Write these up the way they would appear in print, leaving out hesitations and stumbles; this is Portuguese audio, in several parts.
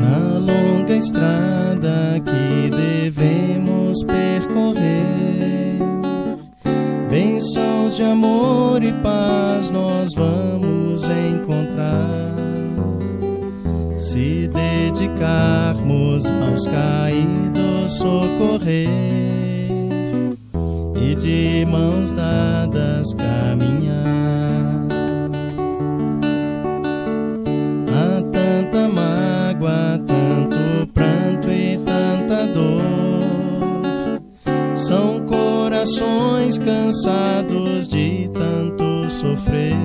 na longa estrada que devemos percorrer. Bênçãos de amor e paz nós vamos encontrar, se dedicarmos aos caídos socorrer e de mãos dadas caminhar. Há tanta mágoa, tanto pranto e tanta dor, são corações cansados de tanto sofrer,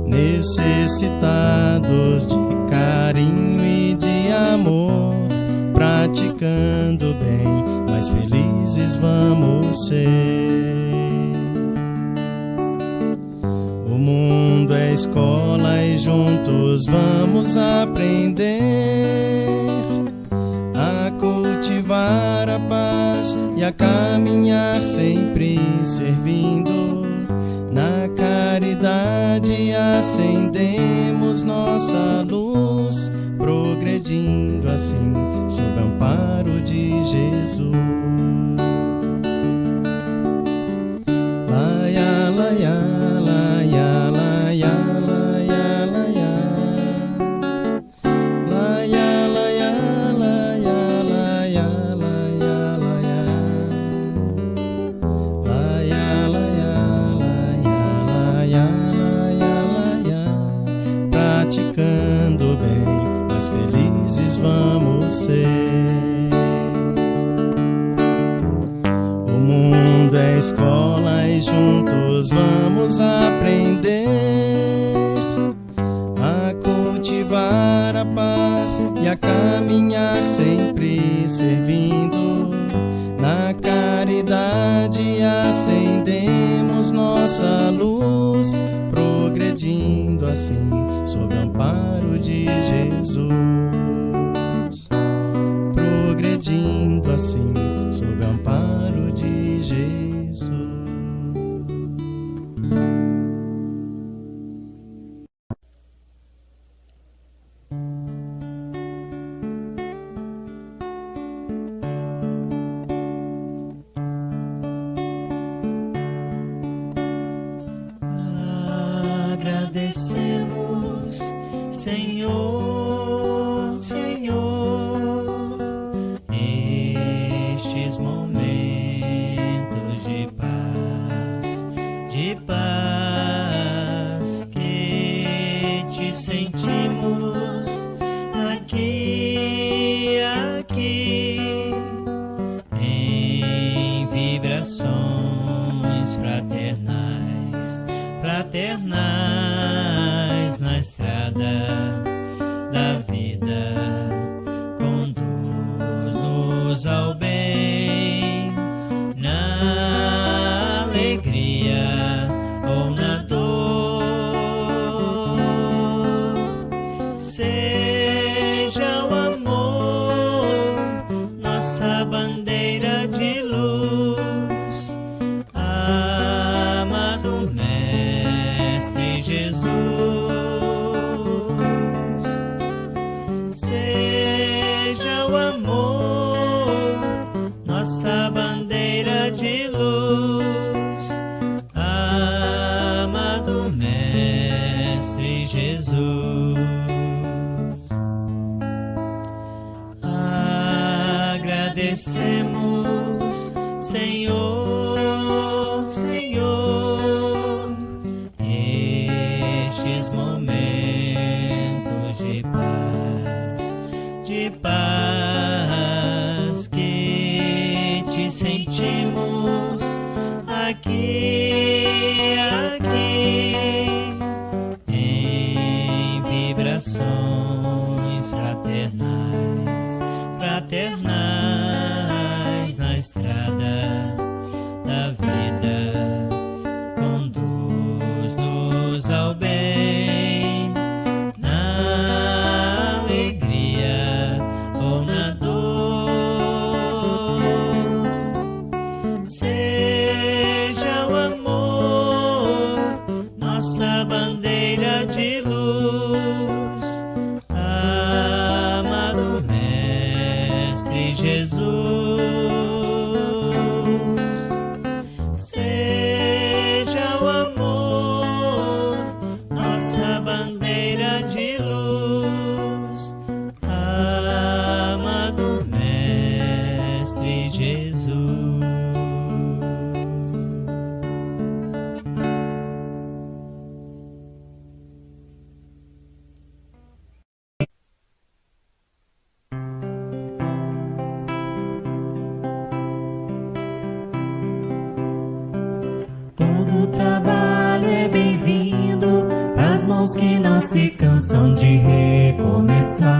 necessitados de carinho e de amor, praticando bem, mais felizes vamos ser. O mundo é escola e juntos vamos aprender a cultivar a paz e a caminhar sempre servindo. Na caridade acendemos nossa luz, progredindo assim sob o amparo de Jesus. Laia, laia, laia, laia, laia, laia. Laia, laia, laia, laia, laia, laia. Laia, laia, laia, laia, laia. Praticando bem, mais felizes vamos ser. O mundo é escola e juntos vamos aprender a cultivar a paz e a caminhar sempre servindo. Na caridade acendemos nossa luz, progredindo assim sob o amparo de Jesus. Progredindo assim sob o amparo de Jesus. Agradecemos, Senhor, Senhor, estes momentos de paz que te sentimos aqui, em vibrações fraternais na estrada da vida. Conduz-nos ao bem, na alegria ou na dor. Seja o amor nossa bandeira de luz, amado Mestre Jesus. Seja o amor nossa bandeira de luz, amado Mestre Jesus. Agradecemos, Senhor, Senhor, estes momentos de paz que te sentimos aqui, em vibrações fraternais na estrada da vida. Conduz-nos ao bem, na alegria ou mãos que não se cansam de recomeçar.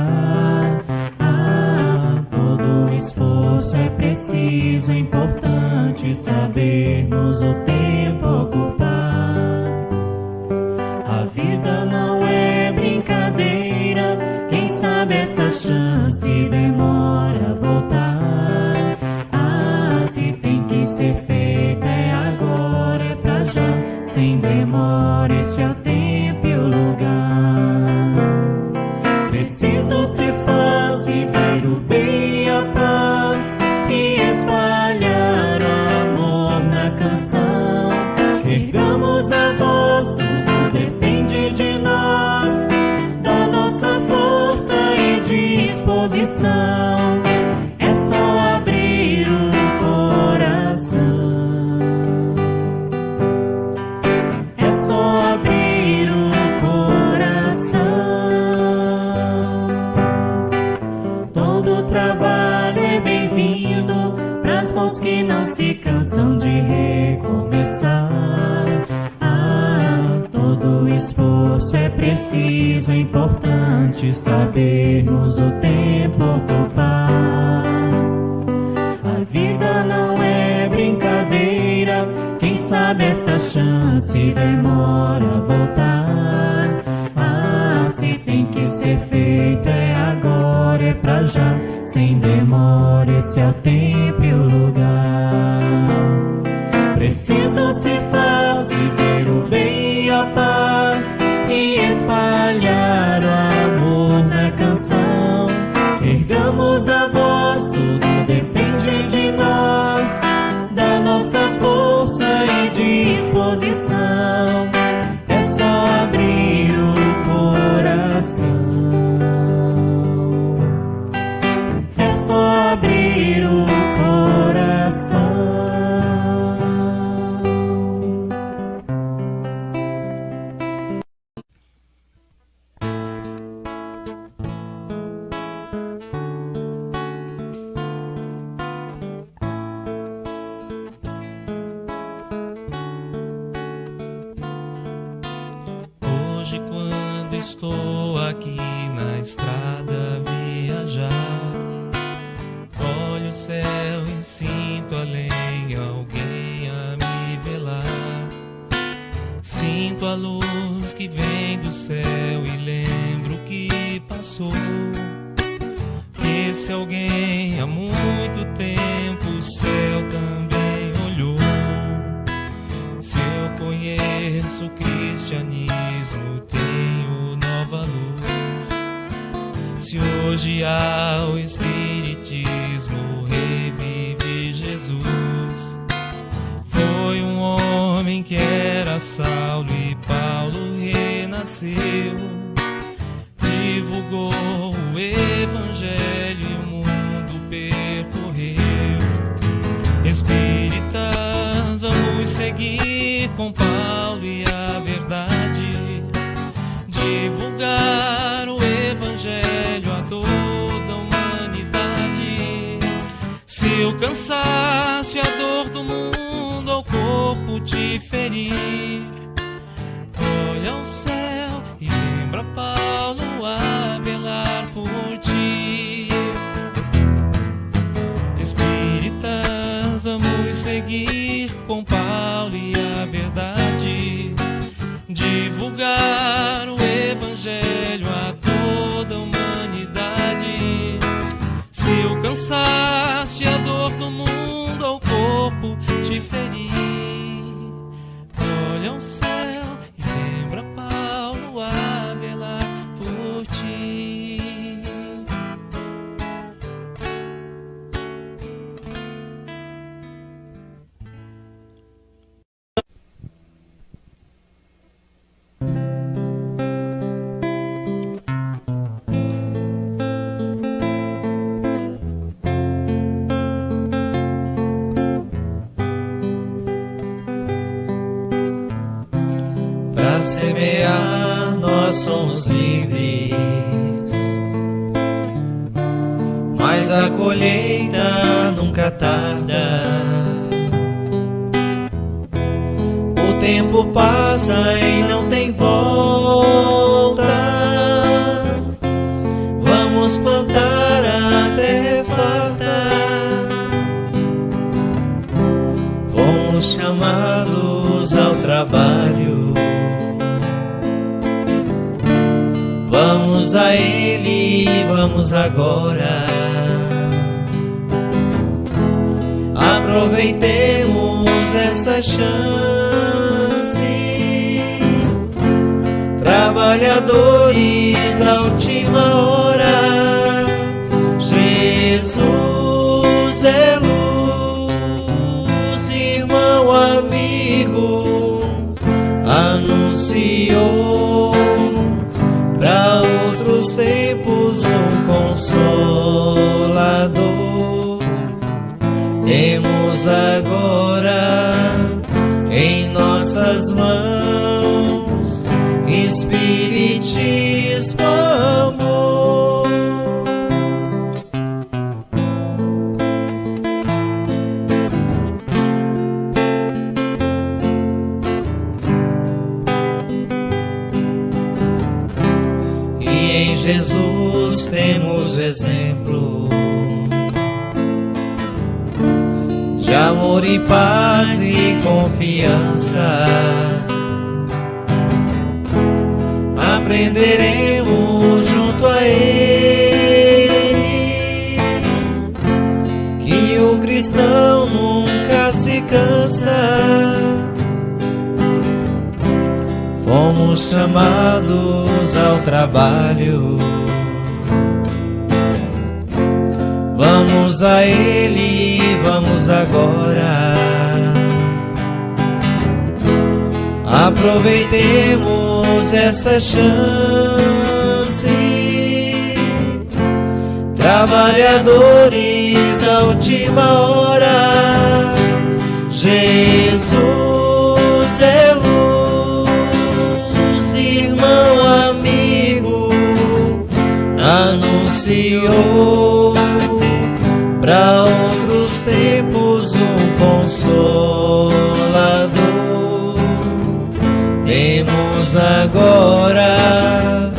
Todo esforço é preciso, é importante sabermos o tempo ocupar. A vida não é brincadeira, quem sabe esta chance demora a voltar. Se tem que ser feito é agora, é pra já, sem demora, esse é o tempo e o lugar. Preciso se faz viver o bem e a paz e espalhar o amor na canção. Ergamos a voz, tudo depende de nós, da nossa força e disposição. É só abrir o coração. É só abrir o coração. Todo trabalho é bem-vindo pras mãos que não se cansam de recomeçar. Todo esforço é preciso, é importante sabermos o tempo ocupar. A vida não é brincadeira, quem sabe esta chance demora a voltar. Se tem que ser feito é agora, é pra já, sem demora, esse é o tempo e o lugar. Preciso se faz viver o bem e a paz e espalhar o amor na canção. Ergamos a voz, tudo depende de nós, da nossa força e disposição. É só abrir o coração. É só abrir o coração. Hoje, quando estou aqui na estrada a viajar, olho o céu e sinto além alguém a me velar. Sinto a luz que vem do céu e lembro que passou. Esse alguém há muito tempo o céu também olhou. Se eu conheço o cristianismo, tenho nova luz. Se hoje há o espiritismo, revive Jesus. Foi um homem que era Saulo e Paulo renasceu. Divulgou o evangelho e o mundo percorreu. Espíritas, vamos seguir com Paulo e a verdade, divulgar o evangelho a toda a humanidade. Se o cansaço e a dor do mundo ao corpo te ferir, olha ao céu e lembra Paulo a velar por ti. Espíritas, vamos seguir com Paulo e a verdade, divulgar o evangelho a toda a humanidade. Se o cansaço e a dor do mundo ao corpo te ferir, olha ao céu e lembra Paulo a velar por ti. Para semear nós somos livres, mas a colheita nunca tarda. O tempo passa e não tem volta. volta. Vamos plantar a terra farta. Fomos chamados ao trabalho. Vamos a Ele, vamos agora. Aproveitemos essa chance. Trabalhadores da última hora, Jesus é luz, irmão, amigo, anunciou para outros tempos um consolador. Temos agora em nossas mãos Espiritismo, amor. E em Jesus temos o exemplo de amor e paz e confiança. Aprenderemos junto a Ele que o cristão nunca se cansa. Fomos chamados ao trabalho. Vamos a Ele, vamos agora. Aproveitemos essa chance. Trabalhadores da última hora, Jesus é luz, irmão, amigo, anunciou para outros tempos um consolador. Temos agora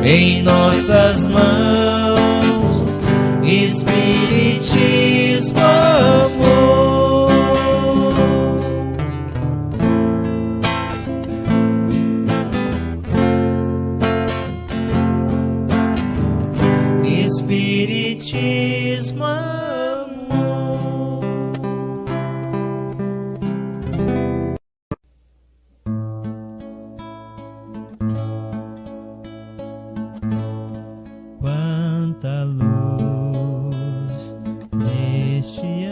em nossas mãos Espiritismo, amor. Espiritismo, amor. Quanta luz neste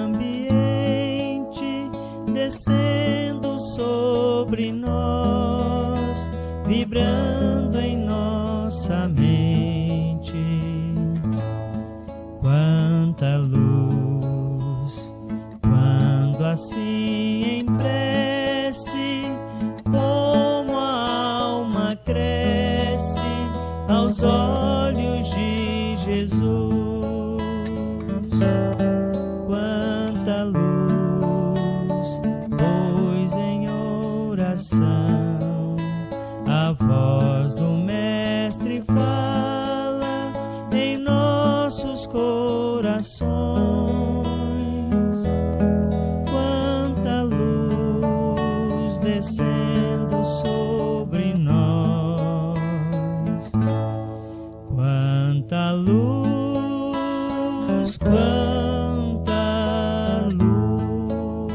ambiente, descendo sobre nós, vibrando em nossa mente. Quanta luz, quando assim em prece, como a alma cresce aos olhos de Jesus. Quanta luz, pois em oração a voz do Mestre fala em nossos corações. Quanta luz descendo sobre nós. Quanta luz, quanta luz.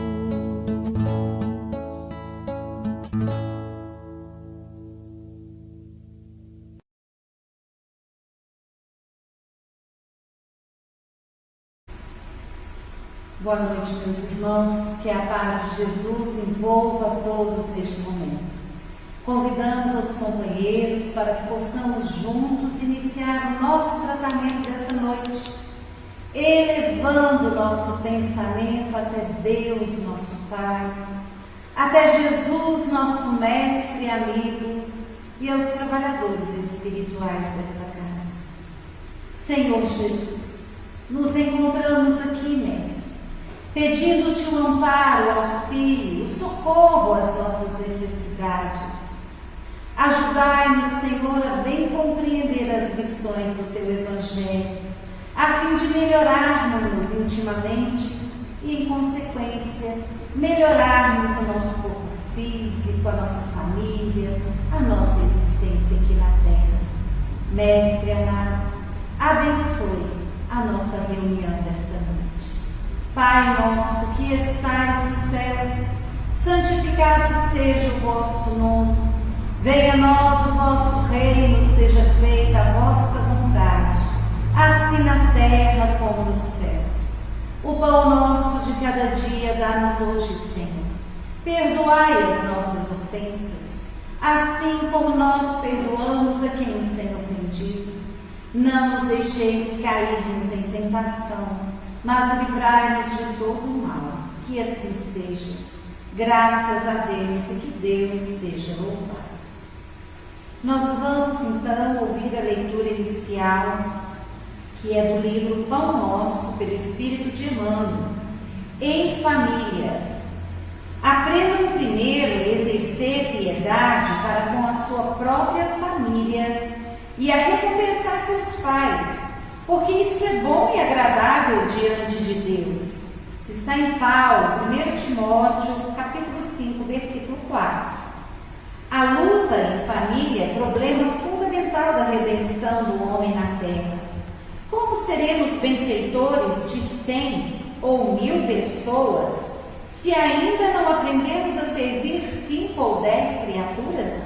Boa noite, meus irmãos, que a paz de Jesus envolva todos neste momento. Convidamos os companheiros para que possamos juntos iniciar o nosso tratamento dessa noite, elevando o nosso pensamento até Deus, nosso Pai, até Jesus, nosso Mestre e amigo, e aos trabalhadores espirituais desta casa. Senhor Jesus, nos encontramos aqui, Mestre, pedindo-te o amparo, o auxílio, o socorro às nossas necessidades. Ajudai-nos, Senhor, a bem compreender as lições do Teu Evangelho, a fim de melhorarmos intimamente e, em consequência, melhorarmos o nosso corpo físico, a nossa família, a nossa existência aqui na Terra. Mestre amado, abençoe a nossa reunião desta noite. Pai nosso que estais nos céus, santificado seja o vosso nome. Venha a nós o vosso reino, seja feita a vossa vontade, assim na terra como nos céus. O pão nosso de cada dia dá-nos hoje, Senhor. Perdoai as nossas ofensas, assim como nós perdoamos a quem nos tem ofendido. Não nos deixeis cairmos em tentação, mas livrai-nos de todo o mal. Que assim seja. Graças a Deus e que Deus seja louvado. Nós vamos então ouvir a leitura inicial, que é do livro Pão Nosso, pelo Espírito de Emmanuel, em família. Aprendam primeiro a exercer piedade para com a sua própria família e a recompensar seus pais, porque isto é bom e agradável diante de Deus. Isso está em Paulo, 1 Timóteo, capítulo 5, versículo 4. A luta em família é problema fundamental da redenção do homem na terra. Como seremos benfeitores de 100 ou 1000 pessoas se ainda não aprendemos a servir 5 ou 10 criaturas?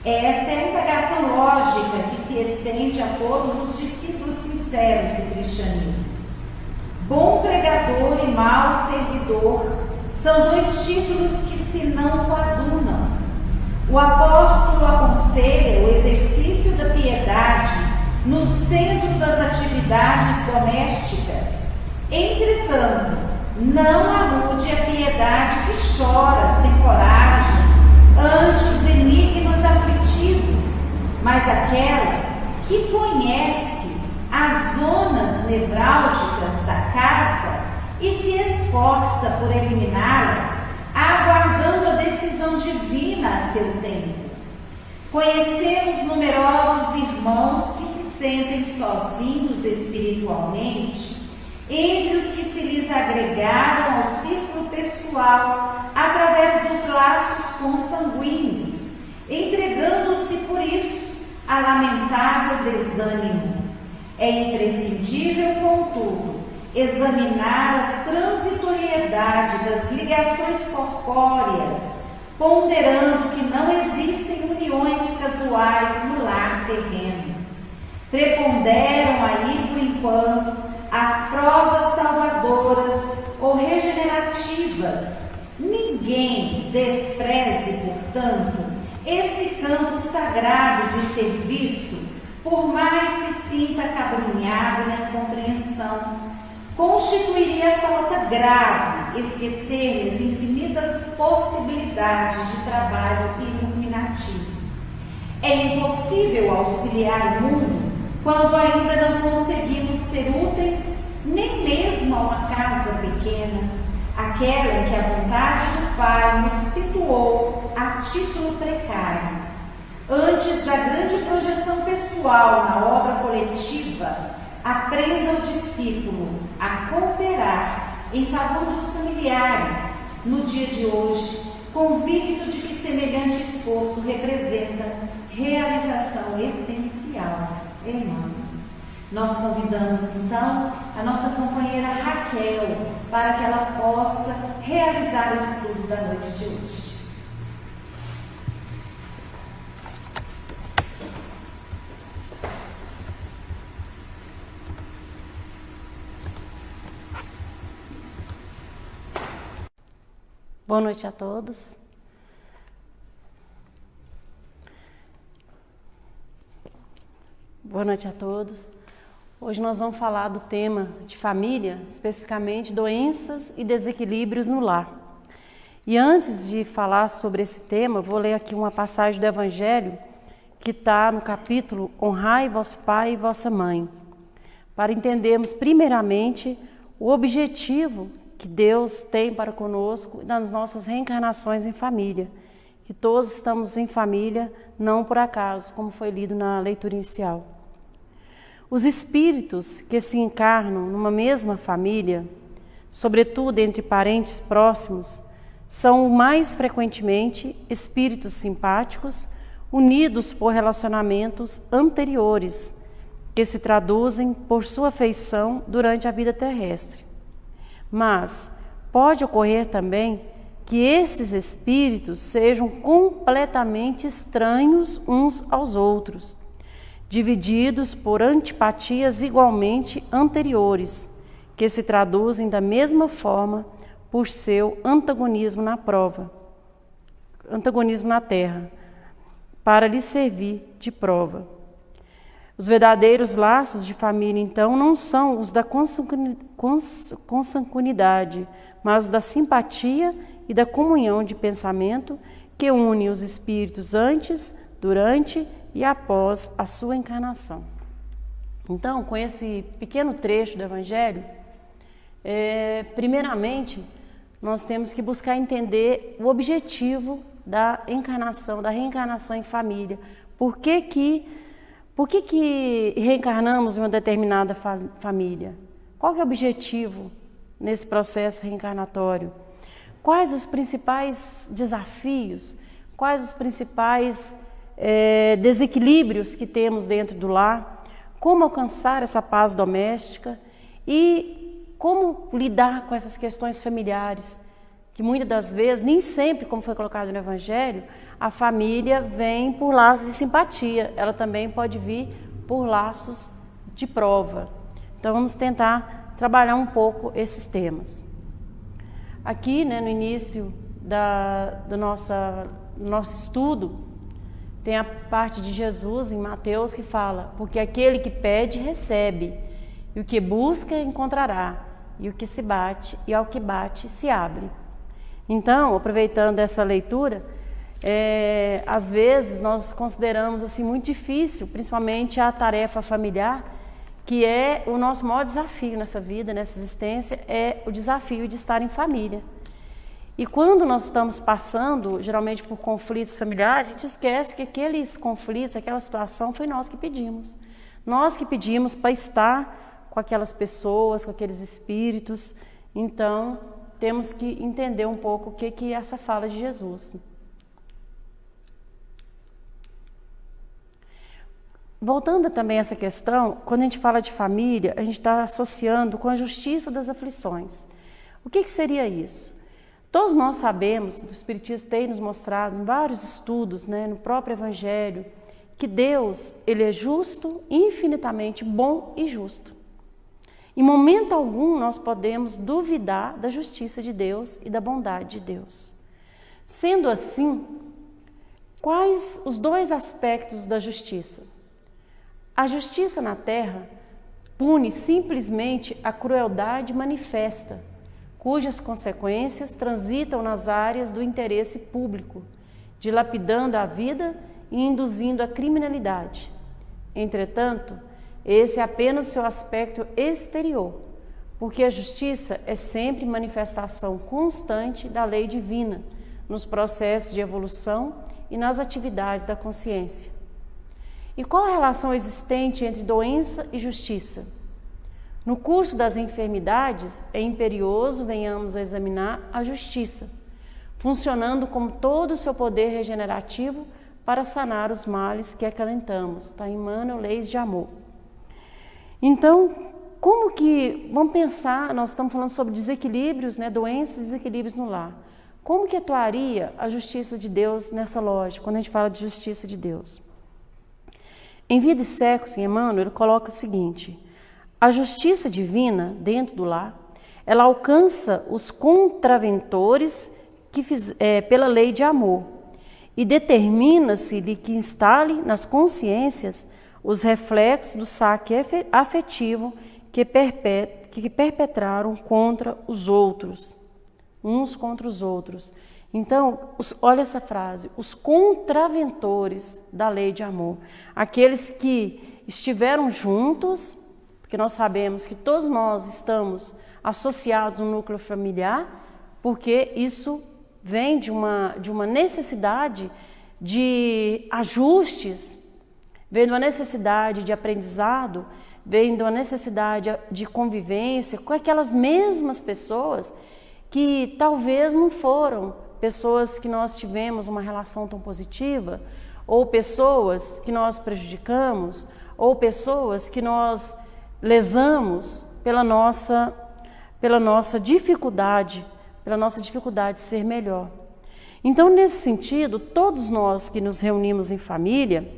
Esta é a indagação lógica que se estende a todos os discípulos sinceros do cristianismo. Bom pregador e mau servidor são dois títulos que se não coadunam. O apóstolo aconselha o exercício da piedade no centro das atividades domésticas. Entretanto, não alude a piedade que chora sem coragem ante os enigmas aflitivos, mas aquela que conhece as zonas nevrálgicas da casa e se esforça por eliminá-las, aguardando a decisão divina a seu tempo. Conhecemos numerosos irmãos que se sentem sozinhos espiritualmente, entre os que se lhes agregaram ao círculo pessoal através dos laços consanguíneos, entregando-se por isso a lamentável desânimo. É imprescindível, contudo, examinar a transitoriedade das ligações corpóreas, ponderando que não existem uniões casuais no lar terreno. Preponderam aí, por enquanto, as provas salvadoras ou regenerativas. Ninguém despreze, portanto, esse campo sagrado de serviço, por mais se sinta acabrunhado na incompreensão. Constituiria falta grave esquecer as infinitas possibilidades de trabalho iluminativo. É impossível auxiliar o mundo quando ainda não conseguimos ser úteis nem mesmo a uma casa pequena, aquela em que a vontade do Pai nos situou a título precário. Antes da grande projeção pessoal na obra coletiva, aprenda o discípulo a cooperar em favor dos familiares no dia de hoje, convicto de que semelhante esforço representa realização essencial. Irmão, nós convidamos então a nossa companheira Raquel para que ela possa realizar o estudo da noite de hoje. Boa noite a todos. Boa noite a todos. Hoje nós vamos falar do tema de família, especificamente doenças e desequilíbrios no lar. E antes de falar sobre esse tema, eu vou ler aqui uma passagem do Evangelho que está no capítulo Honrai vosso pai e vossa mãe, para entendermos primeiramente o objetivo que Deus tem para conosco nas nossas reencarnações em família, que todos estamos em família, não por acaso, como foi lido na leitura inicial. Os espíritos que se encarnam numa mesma família, sobretudo entre parentes próximos, são mais frequentemente espíritos simpáticos, unidos por relacionamentos anteriores, que se traduzem por sua afeição durante a vida terrestre. Mas pode ocorrer também que esses espíritos sejam completamente estranhos uns aos outros, divididos por antipatias igualmente anteriores, que se traduzem da mesma forma por seu antagonismo na prova, antagonismo na terra, para lhe servir de prova. Os verdadeiros laços de família, então, não são os da consanguinidade, mas da simpatia e da comunhão de pensamento que une os espíritos antes, durante e após a sua encarnação. Então, com esse pequeno trecho do Evangelho, primeiramente, nós temos que buscar entender o objetivo da encarnação, da reencarnação em família. Por que reencarnamos em uma determinada família? Qual que é o objetivo nesse processo reencarnatório? Quais os principais desafios? Quais os principais desequilíbrios que temos dentro do lar? Como alcançar essa paz doméstica? E como lidar com essas questões familiares? Que muitas das vezes, nem sempre, como foi colocado no Evangelho, a família vem por laços de simpatia, ela também pode vir por laços de prova. Então vamos tentar trabalhar um pouco esses temas. Aqui, no início do nosso estudo, tem a parte de Jesus em Mateus que fala: porque aquele que pede, recebe, e o que busca, encontrará, e o que se bate, e ao que bate, se abre. Então, aproveitando essa leitura, às vezes nós consideramos assim muito difícil, principalmente a tarefa familiar, que é o nosso maior desafio nessa vida, nessa existência, é o desafio de estar em família. E quando nós estamos passando, geralmente por conflitos familiares, a gente esquece que aqueles conflitos, aquela situação, foi nós que pedimos. Nós que pedimos para estar com aquelas pessoas, com aqueles espíritos. Então, temos que entender um pouco o que é essa fala de Jesus. Voltando também a essa questão, quando a gente fala de família, a gente está associando com a justiça das aflições. O que seria isso? Todos nós sabemos, o Espiritismo tem nos mostrado em vários estudos, no próprio Evangelho, que Deus, Ele é justo, infinitamente bom e justo. Em momento algum nós podemos duvidar da justiça de Deus e da bondade de Deus. Sendo assim, quais os dois aspectos da justiça? A justiça na terra pune simplesmente a crueldade manifesta, cujas consequências transitam nas áreas do interesse público, dilapidando a vida e induzindo a criminalidade. Entretanto, esse é apenas o seu aspecto exterior, porque a justiça é sempre manifestação constante da lei divina, nos processos de evolução e nas atividades da consciência. E qual a relação existente entre doença e justiça? No curso das enfermidades, é imperioso venhamos a examinar a justiça, funcionando com todo o seu poder regenerativo para sanar os males que acalentamos. Está em Emmanuel, Leis de Amor. Então, como que, vamos pensar, nós estamos falando sobre desequilíbrios, doenças e desequilíbrios no lar. Como que atuaria a justiça de Deus nessa lógica, quando a gente fala de justiça de Deus? Em Vida e Sexo, em Emmanuel, ele coloca o seguinte: a justiça divina dentro do lar, ela alcança os contraventores pela lei de amor e determina-se-lhe que instale nas consciências os reflexos do saque afetivo que perpetraram contra os outros, uns contra os outros. Então, olha essa frase: os contraventores da lei de amor, aqueles que estiveram juntos, porque nós sabemos que todos nós estamos associados no núcleo familiar, porque isso vem de uma necessidade de ajustes, vem de uma necessidade de aprendizado, vem de uma necessidade de convivência com aquelas mesmas pessoas que talvez não foram pessoas que nós tivemos uma relação tão positiva, ou pessoas que nós prejudicamos, ou pessoas que nós lesamos pela nossa dificuldade de ser melhor. Então, nesse sentido, todos nós que nos reunimos em família,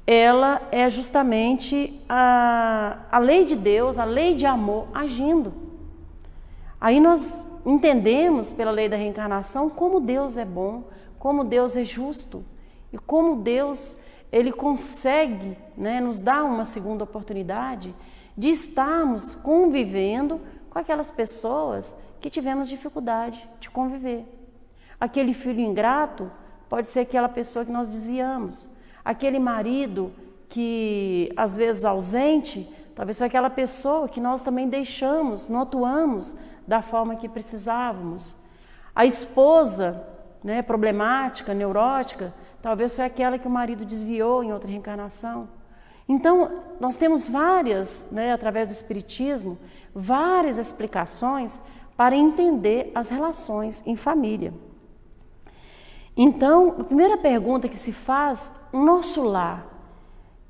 ela é justamente a lei de Deus, a lei de amor agindo. Aí nós entendemos pela lei da reencarnação como Deus é bom, como Deus é justo e como Deus ele consegue, né, nos dar uma segunda oportunidade de estarmos convivendo com aquelas pessoas que tivemos dificuldade de conviver. Aquele filho ingrato pode ser aquela pessoa que nós desviamos. Aquele marido que às vezes ausente, talvez foi aquela pessoa que nós também deixamos, não atuamos da forma que precisávamos. A esposa, né, problemática, neurótica, talvez foi aquela que o marido desviou em outra reencarnação. Então, nós temos várias, né, através do Espiritismo, várias explicações para entender as relações em família. Então, a primeira pergunta que se faz, o nosso lar,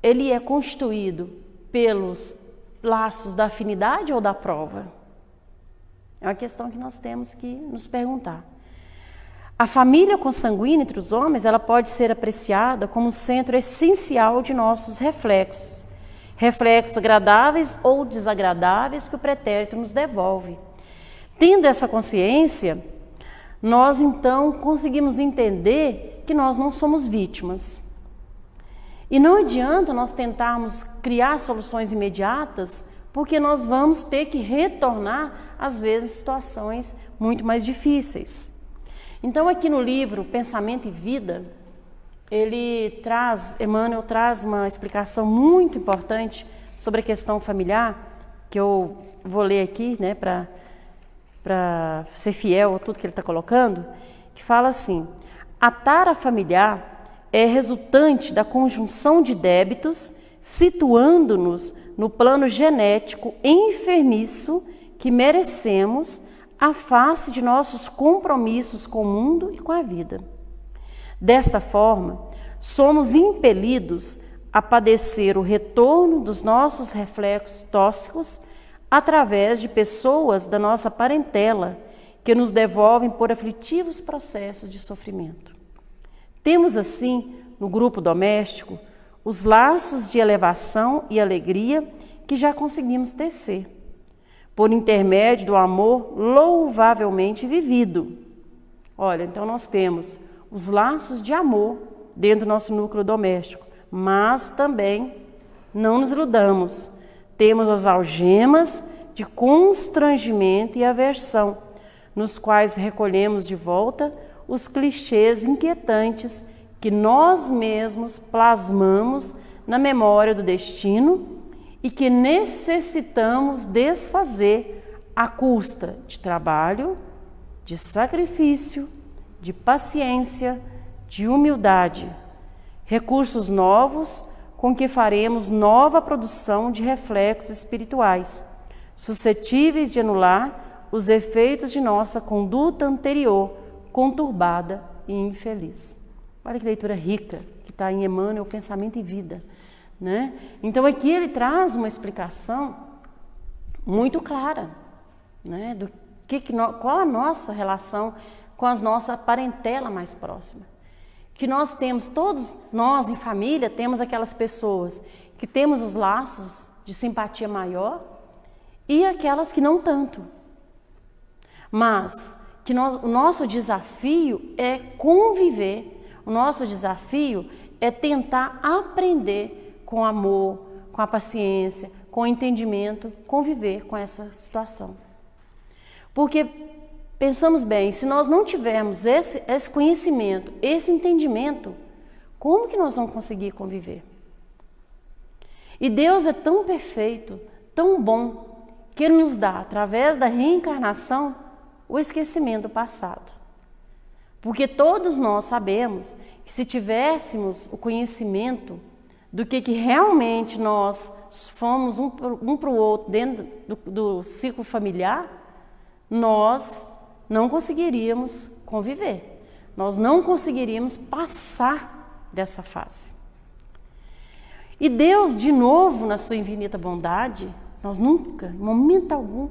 ele é constituído pelos laços da afinidade ou da prova? É uma questão que nós temos que nos perguntar. A família consanguínea entre os homens, ela pode ser apreciada como centro essencial de nossos reflexos. Reflexos agradáveis ou desagradáveis que o pretérito nos devolve. Tendo essa consciência, nós então conseguimos entender que nós não somos vítimas. E não adianta nós tentarmos criar soluções imediatas, porque nós vamos ter que retornar, às vezes, situações muito mais difíceis. Então, aqui no livro Pensamento e Vida, Emmanuel traz uma explicação muito importante sobre a questão familiar, que eu vou ler aqui, né, para ser fiel a tudo que ele está colocando, que fala assim: a tara familiar é resultante da conjunção de débitos, situando-nos no plano genético enfermiço que merecemos à face de nossos compromissos com o mundo e com a vida. Desta forma, somos impelidos a padecer o retorno dos nossos reflexos tóxicos através de pessoas da nossa parentela que nos devolvem por aflitivos processos de sofrimento. Temos assim, no grupo doméstico, os laços de elevação e alegria que já conseguimos tecer, por intermédio do amor louvavelmente vivido. Olha, então nós temos os laços de amor dentro do nosso núcleo doméstico, mas também não nos iludamos. Temos as algemas de constrangimento e aversão, nos quais recolhemos de volta os clichês inquietantes que nós mesmos plasmamos na memória do destino e que necessitamos desfazer à custa de trabalho, de sacrifício, de paciência, de humildade, recursos novos com que faremos nova produção de reflexos espirituais, suscetíveis de anular os efeitos de nossa conduta anterior, conturbada e infeliz. Olha que leitura rica que está em Emmanuel, Pensamento e Vida, né? Então aqui ele traz uma explicação muito clara, né, do qual a nossa relação com a nossa parentela mais próxima. Que nós temos, todos nós em família, temos aquelas pessoas que temos os laços de simpatia maior e aquelas que não tanto. Mas que o nosso desafio é conviver, o nosso desafio é tentar aprender com amor, com a paciência, com o entendimento, conviver com essa situação. Porque pensamos bem, se nós não tivermos esse conhecimento, esse entendimento, como que nós vamos conseguir conviver? E Deus é tão perfeito, tão bom, que Ele nos dá, através da reencarnação, o esquecimento do passado. Porque todos nós sabemos que se tivéssemos o conhecimento do que realmente nós fomos um para o outro dentro do ciclo familiar, nós não conseguiríamos conviver, nós não conseguiríamos passar dessa fase. E Deus, de novo, na sua infinita bondade, nós nunca, em momento algum,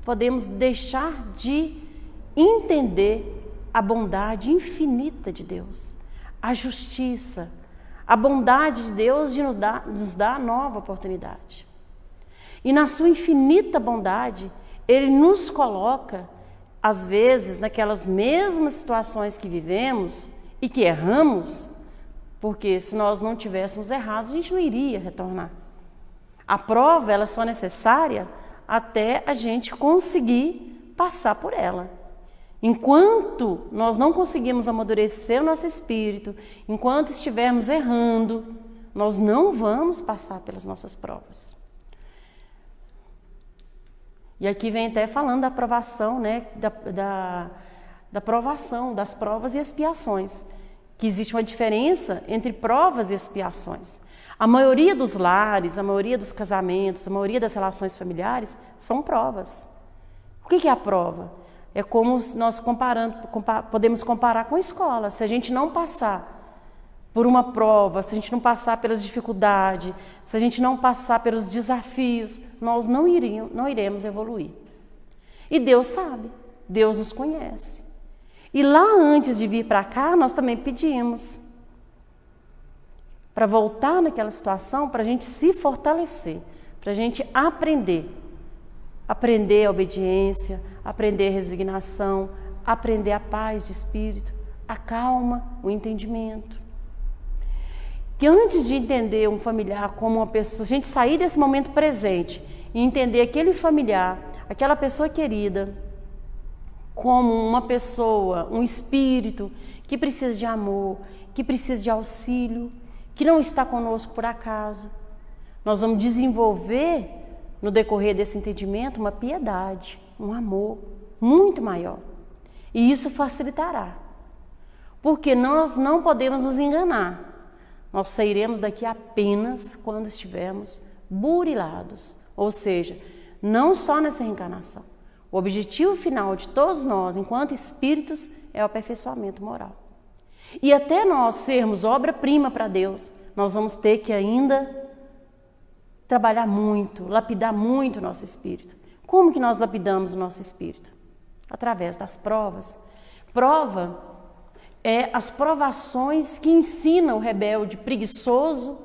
podemos deixar de entender a bondade infinita de Deus, a justiça, a bondade de Deus de nos dar nova oportunidade. E na sua infinita bondade, Ele nos coloca, às vezes, naquelas mesmas situações que vivemos e que erramos, porque se nós não tivéssemos errado, a gente não iria retornar. A prova, ela é só necessária até a gente conseguir passar por ela. Enquanto nós não conseguimos amadurecer o nosso espírito, enquanto estivermos errando, nós não vamos passar pelas nossas provas. E aqui vem até falando da aprovação, né, da provação, das provas e expiações, que existe uma diferença entre provas e expiações. A maioria dos lares, a maioria dos casamentos, a maioria das relações familiares são provas. O que é a prova? É como nós podemos comparar com a escola. Se a gente não passar por uma prova, se a gente não passar pelas dificuldades, se a gente não passar pelos desafios, nós não iremos evoluir. E Deus sabe, Deus nos conhece. E lá antes de vir para cá, nós também pedimos para voltar naquela situação, para a gente se fortalecer, para a gente aprender a obediência, aprender a resignação, aprender a paz de espírito, a calma, o entendimento. Que antes de entender um familiar como uma pessoa, a gente sair desse momento presente e entender aquele familiar, aquela pessoa querida, como uma pessoa, um espírito que precisa de amor, que precisa de auxílio, que não está conosco por acaso. Nós vamos desenvolver, no decorrer desse entendimento, uma piedade, um amor muito maior. E isso facilitará. Porque nós não podemos nos enganar. Nós sairemos daqui apenas quando estivermos burilados. Ou seja, não só nessa reencarnação. O objetivo final de todos nós, enquanto espíritos, é o aperfeiçoamento moral. E até nós sermos obra-prima para Deus, nós vamos ter que ainda trabalhar muito, lapidar muito o nosso espírito. Como que nós lapidamos o nosso espírito? Através das provas. Prova é as provações que ensinam o rebelde preguiçoso,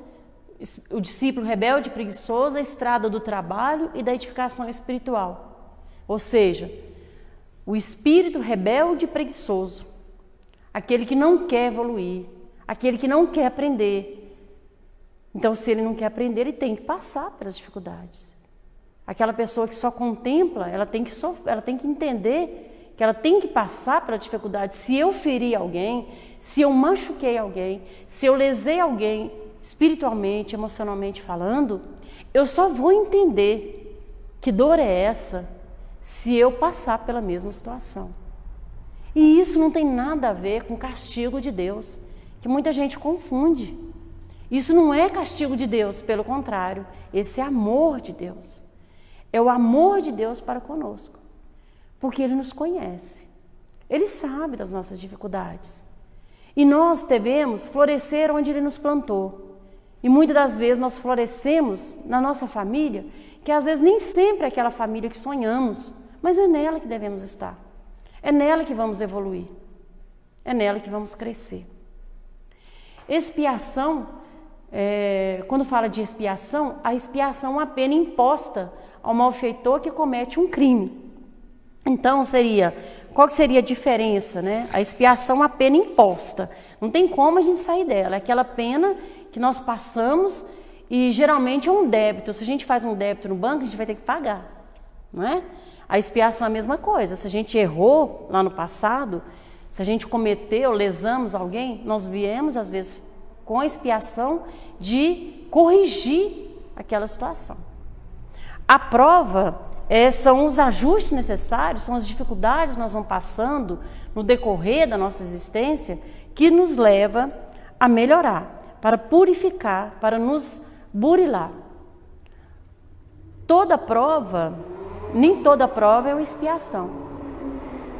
o discípulo rebelde preguiçoso, a estrada do trabalho e da edificação espiritual. Ou seja, o espírito rebelde e preguiçoso, aquele que não quer evoluir, aquele que não quer aprender. Então, se ele não quer aprender, ele tem que passar pelas dificuldades. Aquela pessoa que só contempla, ela tem que entender que ela tem que passar pela dificuldade. Se eu feri alguém, se eu machuquei alguém, se eu lesei alguém espiritualmente, emocionalmente falando, eu só vou entender que dor é essa se eu passar pela mesma situação. E isso não tem nada a ver com castigo de Deus, que muita gente confunde. Isso não é castigo de Deus, pelo contrário, esse é amor de Deus. É o amor de Deus para conosco, porque Ele nos conhece, Ele sabe das nossas dificuldades. E nós devemos florescer onde Ele nos plantou. E muitas das vezes nós florescemos na nossa família, que às vezes nem sempre é aquela família que sonhamos, mas é nela que devemos estar. É nela que vamos evoluir. É nela que vamos crescer. Expiação, quando fala de expiação, a expiação é uma pena imposta ao malfeitor que comete um crime. Então, qual que seria a diferença, né? A expiação é uma pena imposta. Não tem como a gente sair dela. É aquela pena que nós passamos e geralmente é um débito. Se a gente faz um débito no banco, a gente vai ter que pagar, não é? A expiação é a mesma coisa. Se a gente errou lá no passado, se a gente cometeu, lesamos alguém, nós viemos, às vezes, com a expiação de corrigir aquela situação. A prova são os ajustes necessários, são as dificuldades que nós vamos passando no decorrer da nossa existência que nos leva a melhorar, para purificar, para nos burilar. Nem toda prova é uma expiação,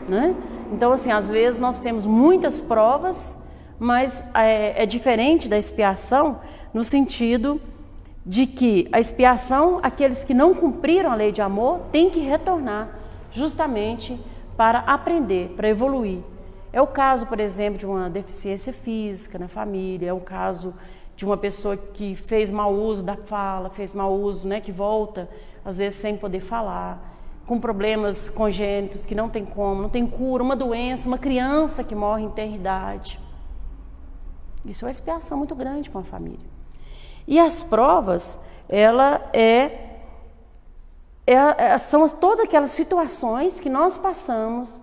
né? Então, assim, às vezes nós temos muitas provas, mas é diferente da expiação no sentido de que a expiação, aqueles que não cumpriram a lei de amor, têm que retornar justamente para aprender, para evoluir. É o caso, por exemplo, de uma deficiência física na família, é o caso de uma pessoa que fez mau uso da fala, fez mau uso, né, que volta, às vezes, sem poder falar, com problemas congênitos que não tem como, não tem cura, uma doença, uma criança que morre em tenridade. Isso é uma expiação muito grande para uma família. E as provas, são todas aquelas situações que nós passamos,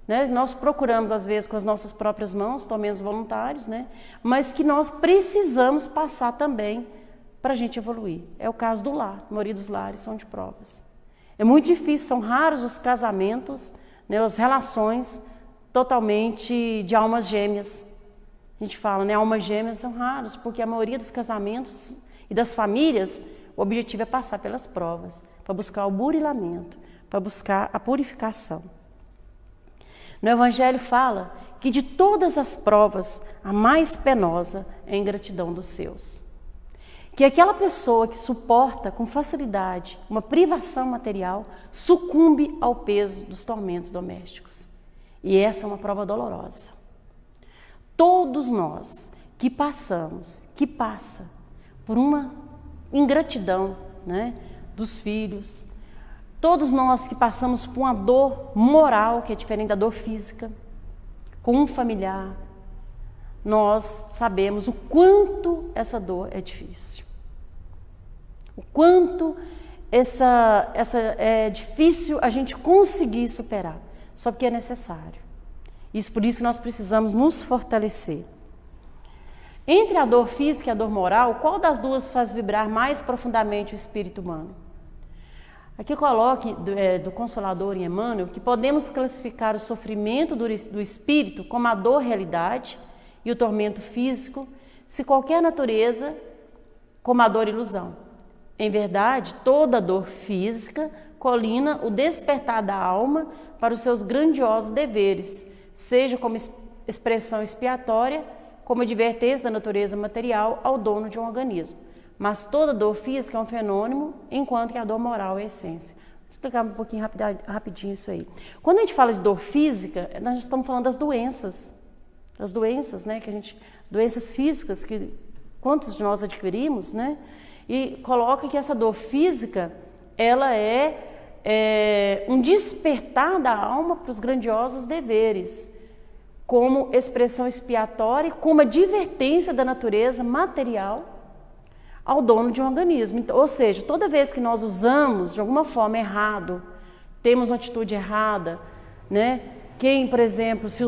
né? Nós procuramos, às vezes, com as nossas próprias mãos, tormentos voluntários, né? Mas que nós precisamos passar também para a gente evoluir. É o caso do lar, a maioria dos lares são de provas. É muito difícil, são raros os casamentos, né? As relações totalmente de almas gêmeas. A gente fala, né, almas gêmeas são raros, porque a maioria dos casamentos e das famílias, o objetivo é passar pelas provas, para buscar o burilamento, para buscar a purificação. No Evangelho fala que de todas as provas, a mais penosa é a ingratidão dos seus. Que aquela pessoa que suporta com facilidade uma privação material, sucumbe ao peso dos tormentos domésticos. E essa é uma prova dolorosa. Todos nós que passa por uma ingratidão, né, dos filhos, todos nós que passamos por uma dor moral, que é diferente da dor física, com um familiar, nós sabemos o quanto essa dor é difícil. O quanto é difícil a gente conseguir superar, só porque é necessário. Por isso que nós precisamos nos fortalecer. Entre a dor física e a dor moral, qual das duas faz vibrar mais profundamente o espírito humano? Aqui coloque do Consolador em Emmanuel que podemos classificar o sofrimento do espírito como a dor realidade e o tormento físico, se qualquer natureza, como a dor ilusão. Em verdade, toda dor física colina o despertar da alma para os seus grandiosos deveres, seja como expressão expiatória, como advertência da natureza material ao dono de um organismo. Mas toda dor física é um fenômeno, enquanto que a dor moral é a essência. Vou explicar um pouquinho rapidinho isso aí. Quando a gente fala de dor física, nós estamos falando das doenças. As doenças, né, doenças físicas que quantos de nós adquirimos, né? E coloca que essa dor física, ela é um despertar da alma para os grandiosos deveres, como expressão expiatória, como advertência da natureza material ao dono de um organismo. Então, ou seja, toda vez que nós usamos de alguma forma errado, temos uma atitude errada, né? Por exemplo, se